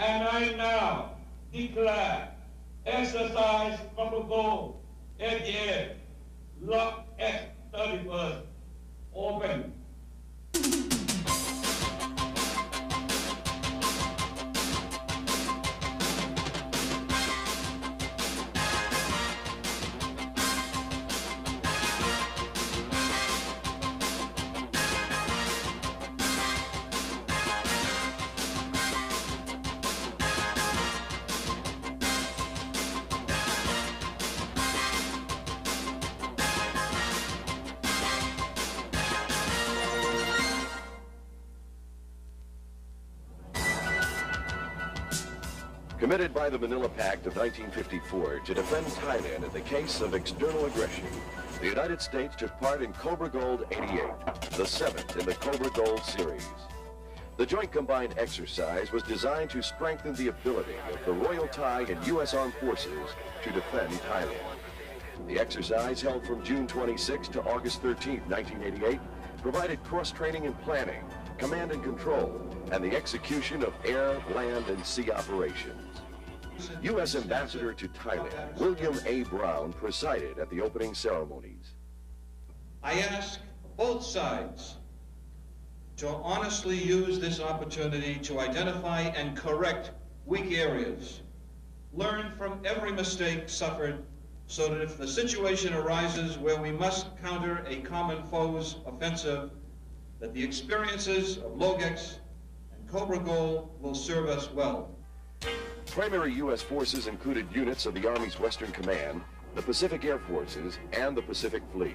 And I now declare exercise Cobra Gold 88 Lock X-31 open. Committed by the Manila Pact of 1954 to defend Thailand in the case of external aggression, the United States took part in Cobra Gold 88, the seventh in the Cobra Gold series. The joint combined exercise was designed to strengthen the ability of the Royal Thai and U.S. Armed Forces to defend Thailand. The exercise, held from June 26 to August 13, 1988, provided cross-training and planning, command and control, and the execution of air, land, and sea operations. U.S. Ambassador to Thailand, William A. Brown, presided at the opening ceremonies. I ask both sides to honestly use this opportunity to identify and correct weak areas, learn from every mistake suffered, so that if the situation arises where we must counter a common foe's offensive, that the experiences of Logex and Cobra Gold will serve us well. Primary U.S. forces included units of the Army's Western Command, the Pacific Air Forces, and the Pacific Fleet.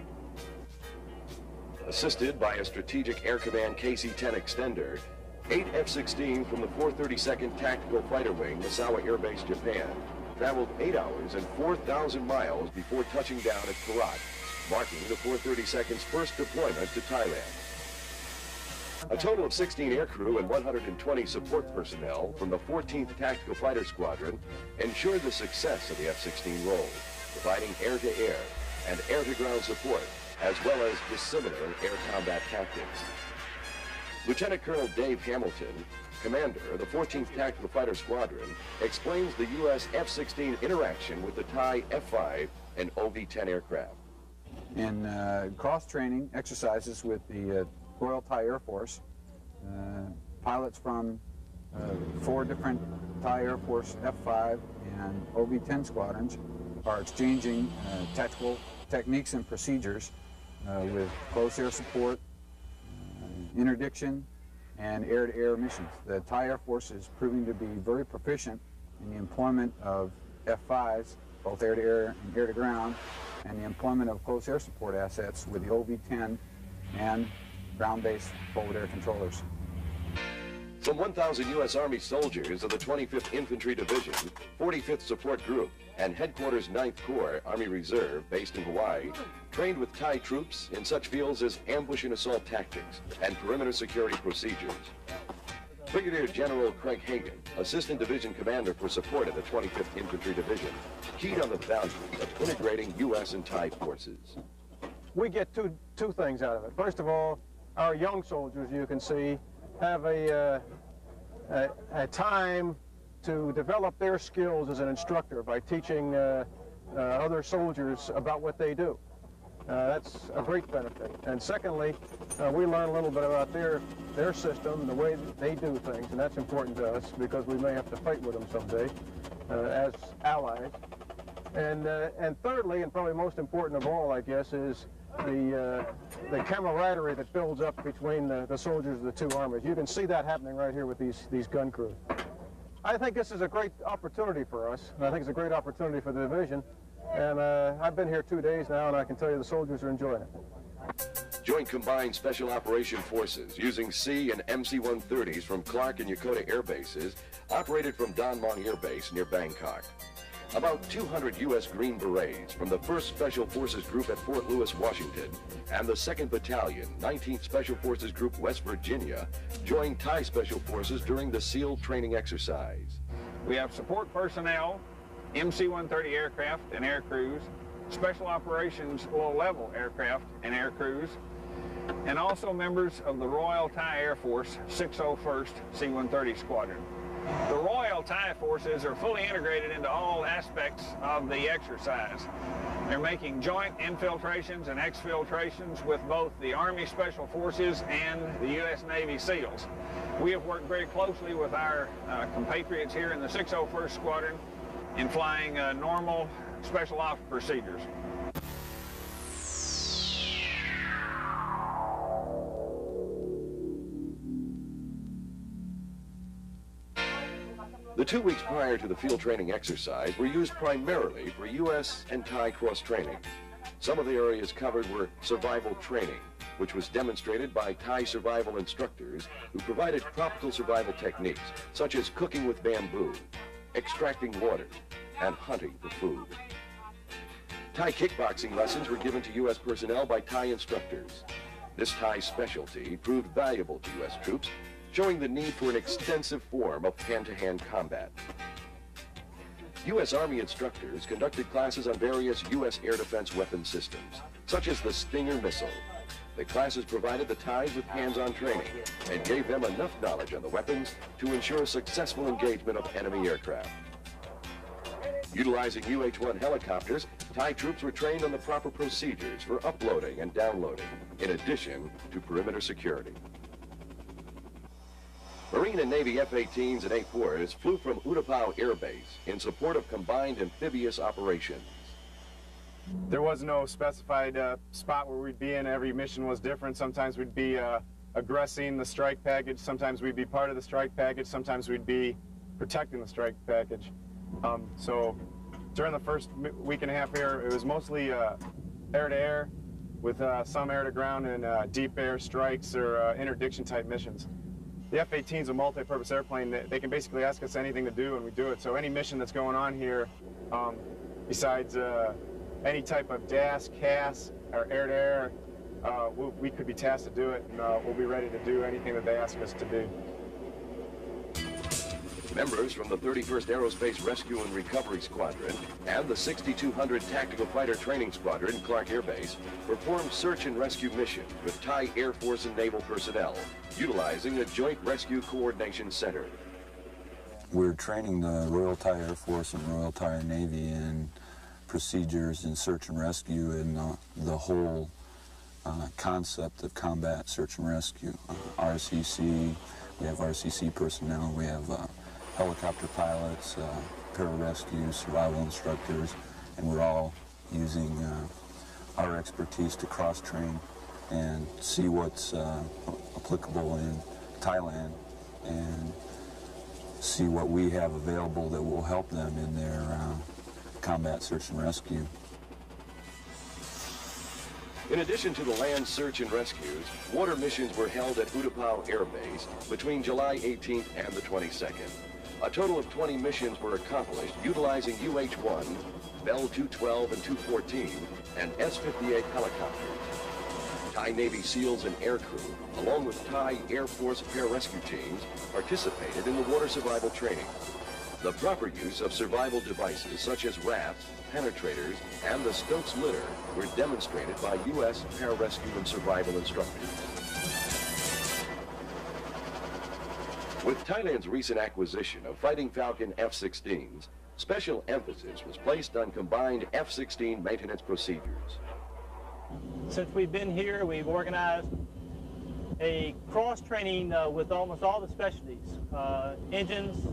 Assisted by a Strategic Air Command KC-10 extender, 8 F-16 from the 432nd Tactical Fighter Wing, Misawa Air Base, Japan, traveled 8 hours and 4,000 miles before touching down at Perak, marking the 432nd's first deployment to Thailand. A total of 16 aircrew and 120 support personnel from the 14th Tactical Fighter Squadron ensured the success of the F-16 role, providing air-to-air and air-to-ground support, as well as dissimilar air combat tactics. Lieutenant Colonel Dave Hamilton, commander of the 14th Tactical Fighter Squadron, explains the U.S. F-16 interaction with the Thai F-5 and OV-10 aircraft. In cross-training exercises with the Royal Thai Air Force, pilots from 4 different Thai Air Force F-5 and OV-10 squadrons are exchanging tactical techniques and procedures with close air support, interdiction, and air-to-air missions. The Thai Air Force is proving to be very proficient in the employment of F-5s, both air-to-air and air-to-ground, and the employment of close air support assets with the OV-10 and ground-based forward air controllers. Some 1,000 U.S. Army soldiers of the 25th Infantry Division, 45th Support Group, and Headquarters 9th Corps Army Reserve, based in Hawaii, trained with Thai troops in such fields as ambush and assault tactics and perimeter security procedures. Brigadier General Craig Hagan, Assistant Division Commander for support of the 25th Infantry Division, keyed on the value of integrating U.S. and Thai forces. We get two things out of it. First of all, our young soldiers, you can see, have a time to develop their skills as an instructor by teaching other soldiers about what they do. That's a great benefit. And secondly, we learn a little bit about their system, the way they do things, and that's important to us because we may have to fight with them someday as allies. And thirdly, and probably most important of all, I guess, is the camaraderie that builds up between the soldiers of the two armies. You can see that happening right here with these gun crews. I think this is a great opportunity for us, and I think it's a great opportunity for the division. And I've been here 2 days now, and I can tell you the soldiers are enjoying it. Joint Combined Special Operation Forces, using C and MC-130s from Clark and Yokota air bases, operated from Don Mueang Air Base near Bangkok. About 200 U.S. Green Berets from the 1st Special Forces Group at Fort Lewis, Washington, and the 2nd Battalion, 19th Special Forces Group, West Virginia, joined Thai Special Forces during the SEAL training exercise. We have support personnel, MC-130 aircraft and air crews, Special Operations low-level aircraft and air crews, and also members of the Royal Thai Air Force 601st C-130 Squadron. The Royal Thai forces are fully integrated into all aspects of the exercise. They're making joint infiltrations and exfiltrations with both the Army Special Forces and the U.S. Navy SEALs. We have worked very closely with our compatriots here in the 601st Squadron in flying normal special ops procedures. The 2 weeks prior to the field training exercise were used primarily for U.S. and Thai cross-training. Some of the areas covered were survival training, which was demonstrated by Thai survival instructors who provided tropical survival techniques, such as cooking with bamboo, extracting water, and hunting for food. Thai kickboxing lessons were given to U.S. personnel by Thai instructors. This Thai specialty proved valuable to U.S. troops, showing the need for an extensive form of hand-to-hand combat. U.S. Army instructors conducted classes on various U.S. air defense weapon systems, such as the Stinger missile. The classes provided the Thais with hands-on training and gave them enough knowledge on the weapons to ensure successful engagement of enemy aircraft. Utilizing UH-1 helicopters, Thai troops were trained on the proper procedures for uploading and downloading, in addition to perimeter security. Marine and Navy F-18s and A-4s flew from Utapao Air Base in support of combined amphibious operations. There was no specified spot where we'd be in. Every mission was different. Sometimes we'd be aggressing the strike package. Sometimes we'd be part of the strike package. Sometimes we'd be protecting the strike package. So during the first week and a half here, it was mostly air-to-air with some air-to-ground and deep air strikes or interdiction type missions. The F-18 is a multi-purpose airplane. They can basically ask us anything to do, and we do it. So any mission that's going on here, besides any type of DAS, CAS, or air-to-air, we could be tasked to do it, and we'll be ready to do anything that they ask us to do. Members from the 31st Aerospace Rescue and Recovery Squadron and the 6200 Tactical Fighter Training Squadron, Clark Air Base, performed search and rescue missions with Thai Air Force and Naval personnel, utilizing a Joint Rescue Coordination Center. We're training the Royal Thai Air Force and Royal Thai Navy in procedures in search and rescue and the whole concept of combat search and rescue. RCC, we have RCC personnel, we have helicopter pilots, pararescue, survival instructors, and we're all using our expertise to cross-train and see what's applicable in Thailand and see what we have available that will help them in their combat search and rescue. In addition to the land search and rescues, water missions were held at Utapao Air Base between July 18th and the 22nd. A total of 20 missions were accomplished utilizing UH-1, Bell 212 and 214, and S-58 helicopters. Thai Navy SEALs and aircrew, along with Thai Air Force pararescue teams, participated in the water survival training. The proper use of survival devices such as rafts, penetrators, and the Stokes litter were demonstrated by U.S. pararescue and survival instructors. With Thailand's recent acquisition of Fighting Falcon F-16s, special emphasis was placed on combined F-16 maintenance procedures. Since we've been here, we've organized a cross-training with almost all the specialties, engines,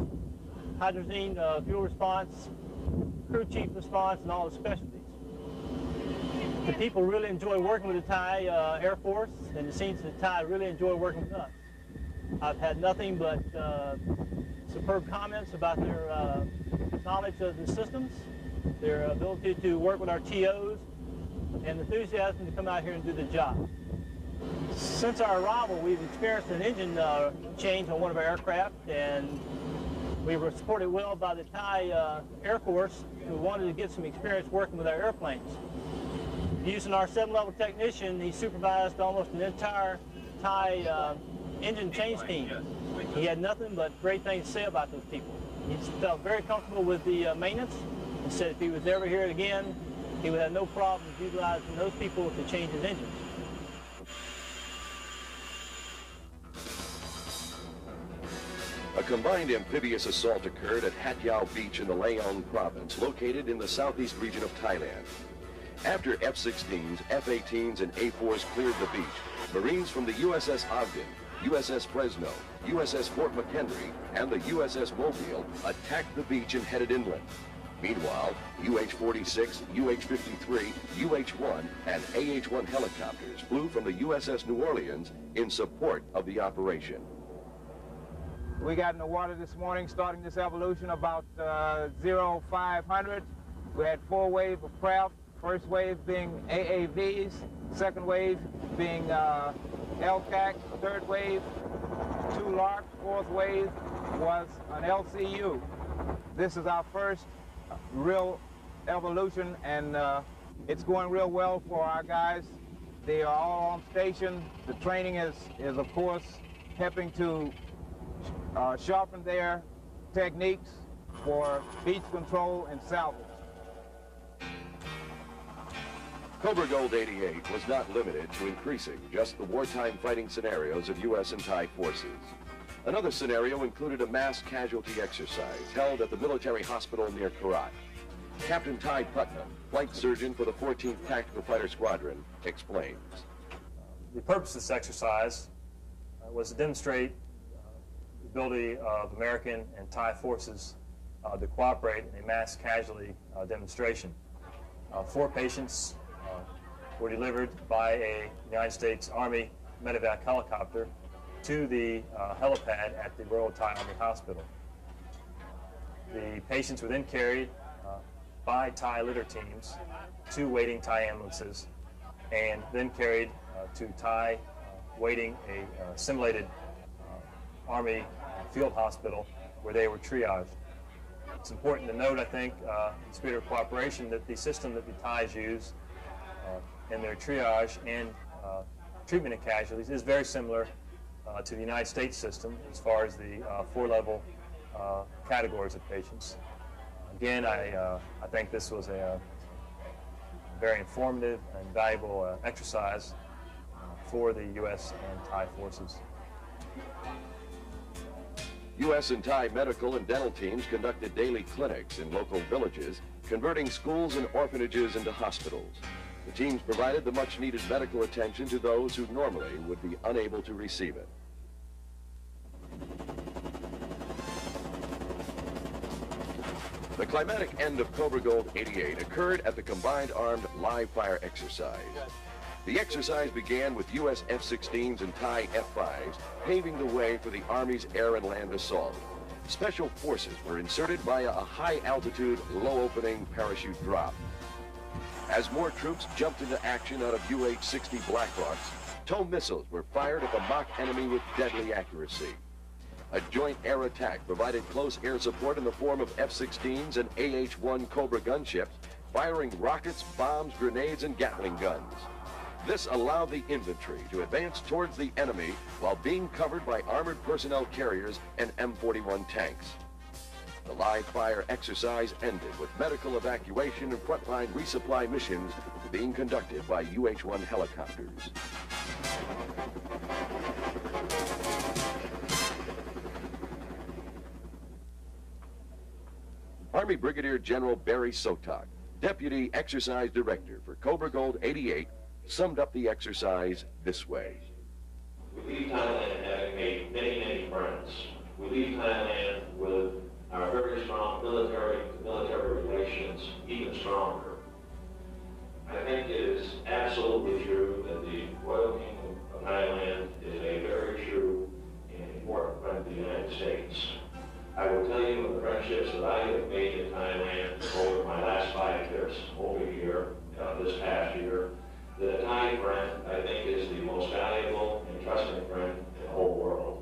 hydrazine, fuel response, crew chief response, and all the specialties. The people really enjoy working with the Thai Air Force, and it seems that Thai really enjoy working with us. I've had nothing but superb comments about their knowledge of the systems, their ability to work with our TOs, and enthusiasm to come out here and do the job. Since our arrival, we've experienced an engine change on one of our aircraft, and we were supported well by the Thai Air Force, who wanted to get some experience working with our airplanes. Using our 7-level technician, he supervised almost an entire Thai engine change team. He had nothing but great things to say about those people. He felt very comfortable with the maintenance and said if he was ever here again, he would have no problems utilizing those people to change his engines. A combined amphibious assault occurred at Hat Yao Beach in the Laon province, located in the southeast region of Thailand. After F-16s, F-18s, and A-4s cleared the beach, Marines from the USS Ogden, USS Fresno, USS Fort McHenry, and the USS Mobile attacked the beach and headed inland. Meanwhile, UH-46, UH-53, UH-1, and AH-1 helicopters flew from the USS New Orleans in support of the operation. We got in the water this morning, starting this evolution about 0500. We had 4 waves of craft. First wave being AAVs, second wave being LCAC, third wave 2 LARC, fourth wave was an LCU. This is our first real evolution, and it's going real well for our guys. They are all on station. The training is of course helping to sharpen their techniques for beach control and salvage. Cobra Gold 88 was not limited to increasing just the wartime fighting scenarios of U.S. and Thai forces. Another scenario included a mass casualty exercise held at the military hospital near Korat. Captain Ty Putnam, flight surgeon for the 14th Tactical Fighter Squadron, explains. The purpose of this exercise was to demonstrate the ability of American and Thai forces to cooperate in a mass casualty demonstration. 4 patients were delivered by a United States Army medevac helicopter to the helipad at the Royal Thai Army Hospital. The patients were then carried by Thai litter teams to waiting Thai ambulances and then carried to Thai waiting a simulated Army field hospital where they were triaged. It's important to note, I think, in the spirit of cooperation, that the system that the Thais use in their triage and treatment of casualties is very similar to the United States system as far as the 4-level categories of patients. Again, I think this was a very informative and valuable exercise for the U.S. and Thai forces. U.S. and Thai medical and dental teams conducted daily clinics in local villages, converting schools and orphanages into hospitals. The teams provided the much-needed medical attention to those who normally would be unable to receive it. The climatic end of Cobra Gold 88 occurred at the Combined Armed Live Fire exercise. The exercise began with U.S. F-16s and Thai F-5s, paving the way for the Army's air and land assault. Special forces were inserted via a high-altitude, low-opening parachute drop. As more troops jumped into action out of UH-60 Blackhawks, TOW missiles were fired at the mock enemy with deadly accuracy. A joint air attack provided close air support in the form of F-16s and AH-1 Cobra gunships, firing rockets, bombs, grenades, and Gatling guns. This allowed the infantry to advance towards the enemy while being covered by armored personnel carriers and M41 tanks. The live fire exercise ended with medical evacuation and frontline resupply missions being conducted by UH-1 helicopters. Army Brigadier General Barry Sotok, Deputy Exercise Director for Cobra Gold 88, summed up the exercise this way. We leave Thailand having made many, many friends. We leave Thailand with our very strong military-to-military relations even stronger. I think it is absolutely true that the Royal Kingdom of Thailand is a very true and important friend of the United States. I will tell you of the friendships that I have made in Thailand over my last 5 trips over here, this past year, that a Thai friend, I think, is the most valuable and trusting friend in the whole world.